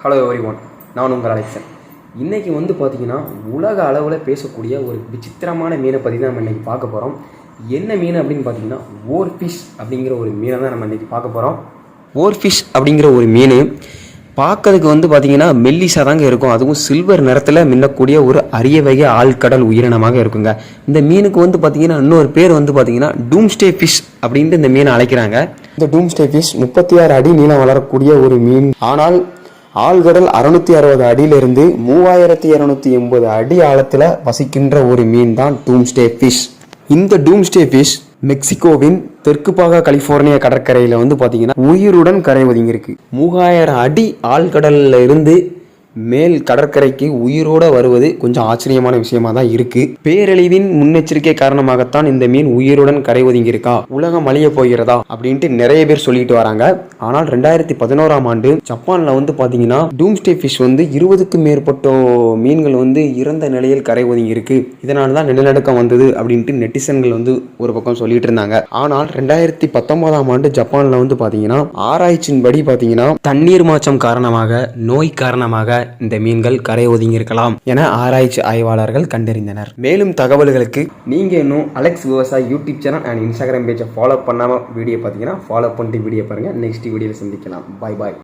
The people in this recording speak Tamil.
ஹலோ எவ்ரிஒன், நான் உங்கள் அலெக்சன். இன்றைக்கி வந்து பார்த்திங்கன்னா உலக அளவில் பேசக்கூடிய ஒரு விசித்திரமான மீனை பற்றி தான் நம்ம இன்றைக்கி பார்க்க போகிறோம். என்ன மீன் அப்படின்னு பார்த்தீங்கன்னா ஓர்ஃபிஷ் அப்படிங்கிற ஒரு மீனை தான் நம்ம இன்றைக்கி பார்க்க போகிறோம். ஓர்ஃபிஷ் அப்படிங்கிற ஒரு மீன் பார்க்கறதுக்கு வந்து பார்த்திங்கன்னா மெல்லிசாக தாங்க இருக்கும். அதுவும் சில்வர் நிறத்தில் மின்னக்கூடிய ஒரு அரிய வகை ஆழ்கடல் உயிரினமாக இருக்குங்க. இந்த மீனுக்கு வந்து பார்த்திங்கன்னா இன்னொரு பேர் வந்து பார்த்திங்கன்னா டூம்ஸ்டே ஃபிஷ் அப்படின்ட்டு இந்த மீனை அழைக்கிறாங்க. இந்த டூம்ஸ்டே ஃபிஷ் 36 அடி நீளம் வளரக்கூடிய ஒரு மீன். ஆனால் ஆழ்கடல் 660 அடியிலிருந்து 3280 அடி ஆழத்தில் வசிக்கின்ற ஒரு மீன் தான் டூம்ஸ்டே ஃபிஷ். இந்த டூம்ஸ்டே ஃபிஷ் மெக்சிகோவின் தெற்கு பாக கலிபோர்னியா கடற்கரையில் வந்து பார்த்தீங்கன்னா உயிருடன் கரை ஒதுங்கியிருக்கு. 3000 அடி ஆழ்கடல்ல இருந்து மேல் கடற்கரைக்கு உயிரோட வருவது கொஞ்சம் ஆச்சரியமான விஷயமா தான் இருக்கு. பேரழிவின் முன்னெச்சரிக்கை காரணமாகத்தான் இந்த மீன் உயிருடன் கரை ஒதுங்கி இருக்கா, உலகம் அழிய போகிறதா அப்படின்ட்டு நிறைய பேர் சொல்லிட்டு வராங்க. ஆனால் 2011ஆம் ஆண்டு ஜப்பான்ல வந்து பாத்தீங்கன்னா டூம்ஸ்டே ஃபிஷ் வந்து 20க்கும் மேற்பட்ட மீன்கள் வந்து இறந்த நிலையில் கரை ஒதுங்கி இருக்கு. இதனாலதான் நிலநடுக்கம் வந்தது அப்படின்ட்டு நெட்டிசன்கள் வந்து ஒரு பக்கம் சொல்லிட்டு இருந்தாங்க. ஆனால் 2019ஆம் ஆண்டு ஜப்பான்ல வந்து பாத்தீங்கன்னா ஆராய்ச்சியின்படி பாத்தீங்கன்னா தண்ணீர் மாற்றம் காரணமாக, நோய் காரணமாக இந்த மீன்கள் கரை ஒதுங்கி இருக்கலாம் என ஆராய்ச்சி ஆய்வாளர்கள் கண்டறிந்தனர். மேலும் தகவல்களுக்கு நீங்க இன்னும் Alex Vivasayi YouTube channel and Instagram பேஜை ஃபாலோ பண்ணாம வீடியோ பார்த்தீங்கன்னா ஃபாலோ பண்ணிட்டு வீடியோ பாருங்க. நெக்ஸ்ட் வீடியோவில் சந்திக்கலாம். பாய் பாய்.